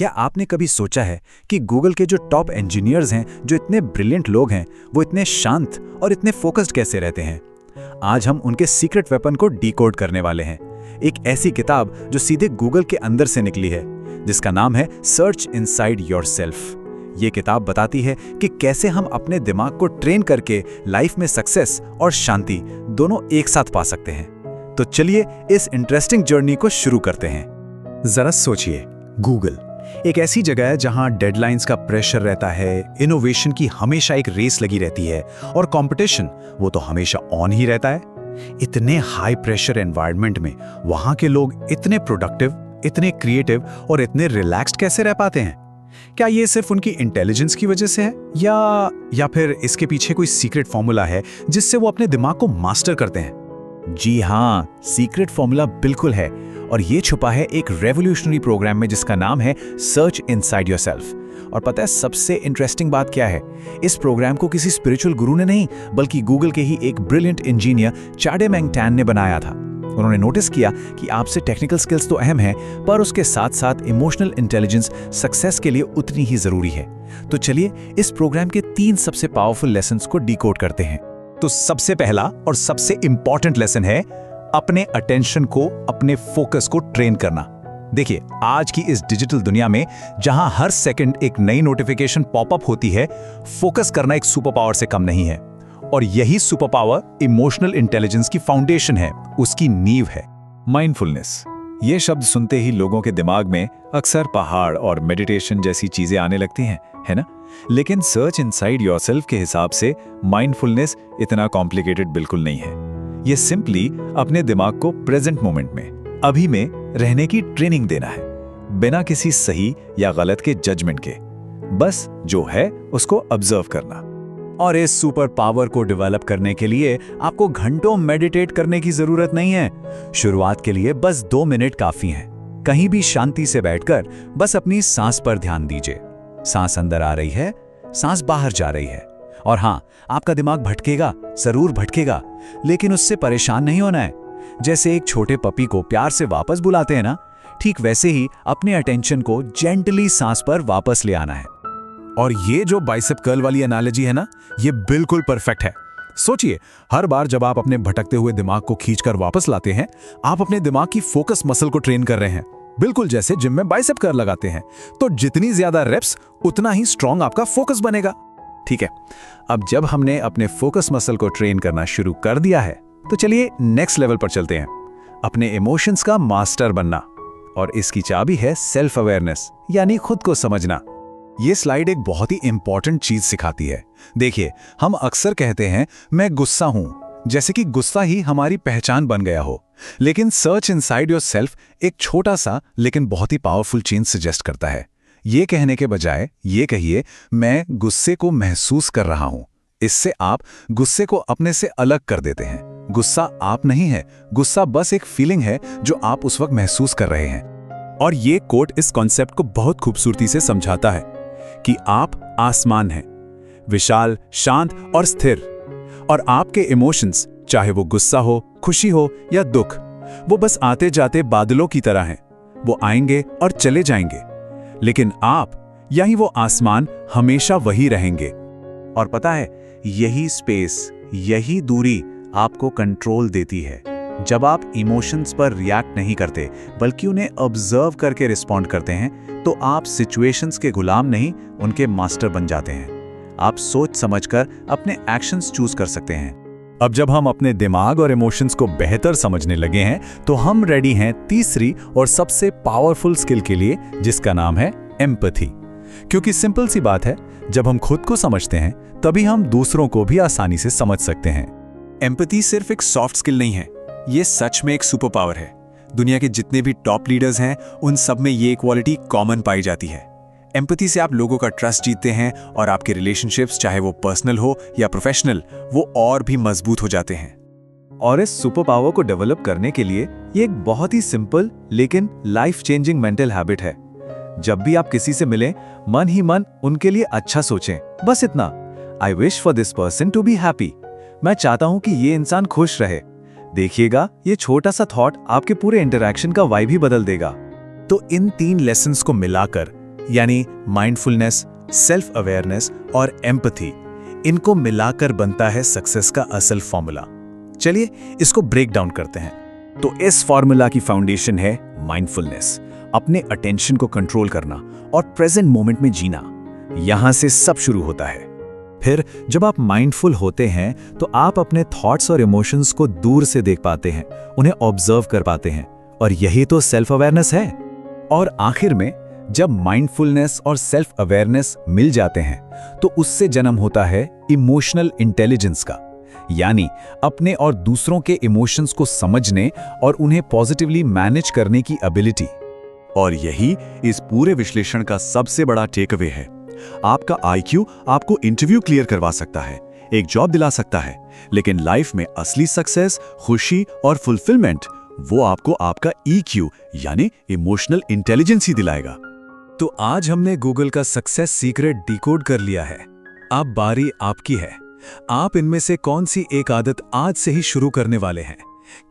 क्या आपने कभी सोचा है कि गूगल के जो टॉप इंजीनियर्स हैं, जो इतने ब्रिलियंट लोग हैं, वो इतने शांत और इतने फोकस्ड कैसे रहते हैं? आज हम उनके सीक्रेट वेपन को डिकोड करने वाले हैं। एक ऐसी किताब जो सीधे गूगल के अंदर से निकली है, जिसका नाम है सर्च इनसाइड योरसेल्फ। ये किताब बताती है कि कैसे हम अपने दिमाग को ट्रेन करके लाइफ में सक्सेस और शांति दोनों एक साथ पा सकते हैं। तो चलिए इस इंटरेस्टिंग जर्नी को शुरू करते हैं। जरा सोचिए, गूगल एक ऐसी जगह है जहां डेडलाइंस का प्रेशर रहता है, इनोवेशन की हमेशा एक रेस लगी रहती है और कंपटीशन वो तो हमेशा ऑन ही रहता है। इतने हाई प्रेशर एनवायरनमेंट में वहां के लोग इतने प्रोडक्टिव, इतने क्रिएटिव और इतने रिलैक्स्ड कैसे रह पाते हैं? क्या ये सिर्फ उनकी इंटेलिजेंस की वजह से है या फिर इसके पीछे कोई सीक्रेट फॉर्मूला है जिससे वो अपने दिमाग को मास्टर करते हैं? जी हाँ, सीक्रेट फॉर्मूला बिल्कुल है, और ये छुपा है एक रेवोल्यूशनरी प्रोग्राम में जिसका नाम है सर्च इनसाइड योरसेल्फ। और पता है सबसे इंटरेस्टिंग बात क्या है? इस प्रोग्राम को किसी स्पिरिचुअल गुरु ने नहीं, बल्कि गूगल के ही एक ब्रिलियंट इंजीनियर चाडेमेंग टैन ने बनाया था। उन्होंने नोटिस किया कि आपसे टेक्निकल स्किल्स तो अहम हैं, पर उसके साथ साथ इमोशनल इंटेलिजेंस सक्सेस के लिए उतनी ही जरूरी है। तो चलिए इस प्रोग्राम के 3 सबसे पावरफुल लेसन्स को डिकोड करते हैं। तो सबसे पहला और सबसे इंपॉर्टेंट लेसन है अपने अटेंशन को, अपने फोकस को ट्रेन करना। देखिए, आज की इस डिजिटल दुनिया में जहां हर सेकंड एक नई नोटिफिकेशन पॉपअप होती है, फोकस करना एक सुपर पावर से कम नहीं है। और यही सुपर पावर इमोशनल इंटेलिजेंस की फाउंडेशन है, उसकी नींव है। माइंडफुलनेस, ये शब्द सुनते ही लोगों के दिमाग में अक्सर पहाड़ और मेडिटेशन जैसी चीजें आने लगती हैं, है ना? लेकिन सर्च इनसाइड योरसेल्फ के हिसाब से माइंडफुलनेस इतना कॉम्प्लिकेटेड बिल्कुल नहीं है। ये सिंपली अपने दिमाग को प्रेजेंट मोमेंट में, अभी में रहने की ट्रेनिंग देना है, बिना किसी सही या गलत के जजमेंट के। बस जो है उसको ऑब्जर्व करना। और इस सुपर पावर को डेवलप करने के लिए आपको घंटों मेडिटेट करने की जरूरत नहीं है। शुरुआत के लिए बस 2 मिनट काफी हैं। कहीं भी शांति से बैठकर बस अपनी सांस पर ध्यान दीजिए। सांस अंदर आ रही है, सांस बाहर जा रही है। और हाँ, आपका दिमाग भटकेगा, जरूर भटकेगा, लेकिन उससे परेशान नहीं होना है। जैसे एक छोटे पपी को प्यार से वापस बुलाते हैं ना, ठीक वैसे ही अपने अटेंशन को जेंटली सांस पर वापस ले आना है। और ये जो बाइसेप कर्ल वाली एनालॉजी है ना, ये बिल्कुल परफेक्ट है। सोचिए, हर बार जब आप अपने भटकते हुए दिमाग को खींचकर वापस लाते हैं, आप अपने दिमाग की फोकस मसल को ट्रेन कर रहे हैं, बिल्कुल जैसे जिम में बाइसेप कर्ल लगाते हैं। तो जितनी ज्यादा रेप्स, उतना ही स्ट्रांग आपका फोकस बनेगा। ठीक है, अब जब हमने अपने फोकस मसल को ट्रेन करना शुरू कर दिया है, तो चलिए नेक्स्ट लेवल पर चलते हैं, अपने इमोशंस का मास्टर बनना। और इसकी चाबी है सेल्फ अवेयरनेस, यानी खुद को समझना। ये स्लाइड एक बहुत ही इंपॉर्टेंट चीज सिखाती है। देखिए, हम अक्सर कहते हैं मैं गुस्सा हूं, जैसे कि गुस्सा ही हमारी पहचान बन गया हो। लेकिन सर्च इनसाइड योरसेल्फ एक छोटा सा लेकिन बहुत ही पावरफुल चेंज सजेस्ट करता है। ये कहने के बजाय ये कहिए, मैं गुस्से को महसूस कर रहा हूं। इससे आप गुस्से को अपने से अलग कर देते हैं। गुस्सा आप नहीं है, गुस्सा बस एक फीलिंग है जो आप उस वक्त महसूस कर रहे हैं। और ये कोट इस कॉन्सेप्ट को बहुत खूबसूरती से समझाता है कि आप आसमान हैं, विशाल, शांत और स्थिर। और आपके इमोशंस, चाहे वो गुस्सा हो, खुशी हो या दुख, वो बस आते जाते बादलों की तरह हैं। वो आएंगे और चले जाएंगे, लेकिन आप, यानी वो आसमान, हमेशा वही रहेंगे। और पता है, यही स्पेस, यही दूरी आपको कंट्रोल देती है। जब आप इमोशंस पर रिएक्ट नहीं करते, बल्कि उन्हें ऑब्जर्व करके रिस्पॉन्ड करते हैं, तो आप सिचुएशंस के गुलाम नहीं, उनके मास्टर बन जाते हैं। आप सोच समझकर अपने एक्शंस चूज कर सकते हैं। अब जब हम अपने दिमाग और इमोशंस को बेहतर समझने लगे हैं, तो हम रेडी हैं तीसरी और सबसे पावरफुल स्किल के लिए, जिसका नाम है एम्पैथी। क्योंकि सिंपल सी बात है, जब हम खुद को समझते हैं, तभी हम दूसरों को भी आसानी से समझ सकते हैं। एम्पैथी सिर्फ एक सॉफ्ट स्किल नहीं है, ये सच में एक सुपर पावर है। दुनिया के जितने भी टॉप लीडर्स हैं, उन सब में ये क्वालिटी कॉमन पाई जाती है। एम्पैथी से आप लोगों का ट्रस्ट जीतते हैं और आपके रिलेशनशिप्स, चाहे वो पर्सनल हो या प्रोफेशनल, वो और भी मजबूत हो जाते हैं। और इस सुपर पावर को डेवलप करने के लिए ये एक बहुत ही सिंपल लेकिन लाइफ चेंजिंग मेंटल हैबिट है। जब भी आप किसी से मिलें, मन ही मन उनके लिए अच्छा सोचें, बस इतना। I wish for this person to be happy. मैं चाहता हूं कि ये इंसान खुश रहे। देखिएगा, ये छोटा सा थॉट आपके पूरे इंटरैक्शन का वाइब ही बदल देगा। तो इन 3 लेसन्स को मिलाकर यानी माइंडफुलनेस, सेल्फ अवेयरनेस और एम्पैथी, इनको मिलाकर बनता है सक्सेस का असल फॉर्मूला। चलिए इसको ब्रेक डाउन करते हैं। तो इस फॉर्मूला की फाउंडेशन है माइंडफुलनेस, अपने अटेंशन को कंट्रोल करना और प्रेजेंट मोमेंट में जीना। यहां से सब शुरू होता है। फिर जब आप माइंडफुल होते हैं तो आप अपने थॉट्स और इमोशंस को दूर से देख पाते हैं, उन्हें ऑब्जर्व कर पाते हैं, और यही तो सेल्फ अवेयरनेस है। और आखिर में जब माइंडफुलनेस और सेल्फ अवेयरनेस मिल जाते हैं तो उससे जन्म होता है इमोशनल इंटेलिजेंस का, यानी अपने और दूसरों के इमोशंस को समझने और उन्हें पॉजिटिवली मैनेज करने की एबिलिटी। और यही इस पूरे विश्लेषण का सबसे बड़ा टेकअवे है। आपका आईक्यू आपको इंटरव्यू क्लियर करवा सकता है, एक जॉब दिला सकता है, लेकिन लाइफ में असली सक्सेस, खुशी और फुलफिलमेंट वो आपको आपका ईक्यू यानी इमोशनल इंटेलिजेंस ही दिलाएगा। तो आज हमने गूगल का सक्सेस सीक्रेट डिकोड कर लिया है। अब बारी आपकी है। आप इनमें से कौन सी एक आदत आज से ही शुरू करने वाले हैं?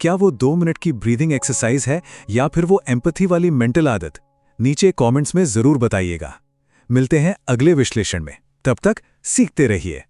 क्या वो 2 मिनट की ब्रीदिंग एक्सरसाइज है या फिर वो एम्पैथी वाली मेंटल आदत? नीचे कमेंट्स में जरूर बताइएगा। मिलते हैं अगले विश्लेषण में। तब तक सीखते रहिए।